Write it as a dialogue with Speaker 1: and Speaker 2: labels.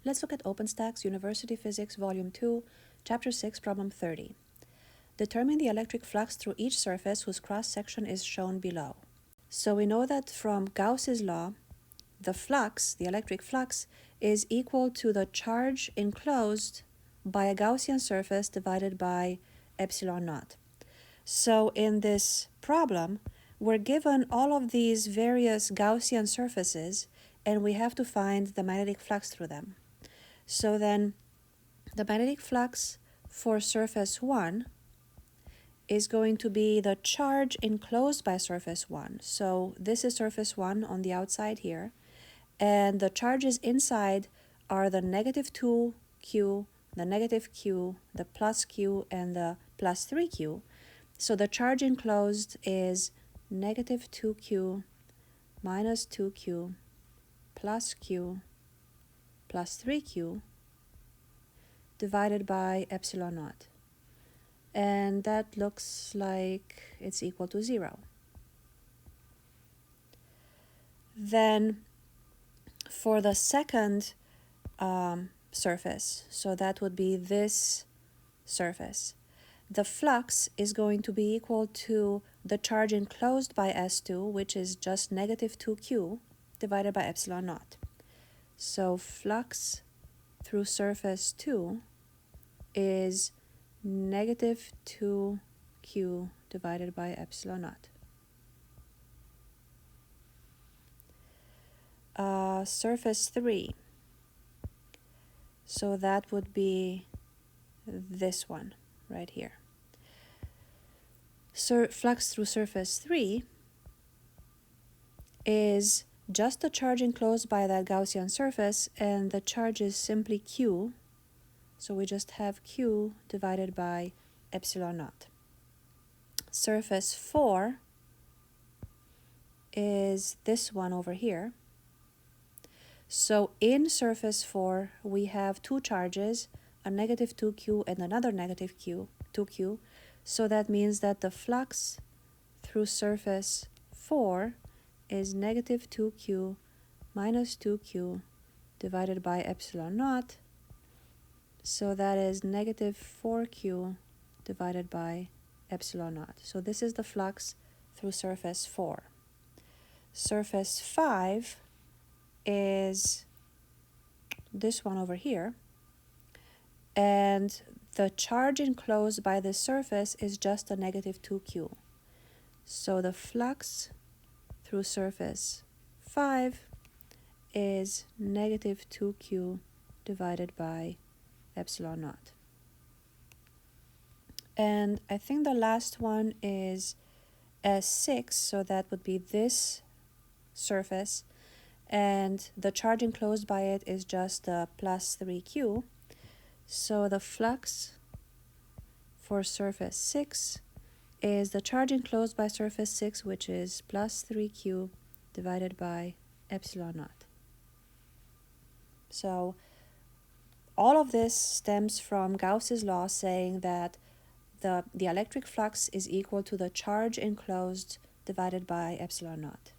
Speaker 1: Let's look at OpenStax University Physics Volume 2, Chapter 6, Problem 30. Determine the electric flux through each surface whose cross-section is shown below. So we know that from Gauss's law, the flux, the electric flux, is equal to the charge enclosed by a Gaussian surface divided by epsilon naught. So in this problem, we're given all of these various Gaussian surfaces, and we have to find the magnetic flux through them. So then the magnetic flux for surface 1 is going to be the charge enclosed by surface 1. So this is surface 1 on the outside here, and the charges inside are the negative 2q, the negative q, the plus q, and the plus 3q. So the charge enclosed is negative 2q minus 2q plus q plus 3q divided by epsilon naught. And that looks like it's equal to 0. Then for the second surface, so that would be this surface, the flux is going to be equal to the charge enclosed by S2, which is just negative 2q divided by epsilon naught. So flux through surface 2 is negative 2q divided by epsilon naught. Surface 3, so that would be this one right here. Flux through surface 3 is just the charge enclosed by that Gaussian surface, and the charge is simply q, so we just have q divided by epsilon naught. Surface 4 is this one over here. So in surface 4 we have two charges, a negative 2q and another negative 2q, so that means that the flux through surface 4 is negative 2q minus 2q divided by epsilon naught, so that is negative 4q divided by epsilon naught. So this is the flux through surface 4. Surface 5 is this one over here, and the charge enclosed by this surface is just a negative 2q. So the flux through surface 5 is negative 2q divided by epsilon naught. And I think the last one is S6, so that would be this surface, and the charge enclosed by it is just the plus 3q. So the flux for surface 6 is the charge enclosed by surface 6, which is plus 3q divided by epsilon naught. So all of this stems from Gauss's law saying that the electric flux is equal to the charge enclosed divided by epsilon naught.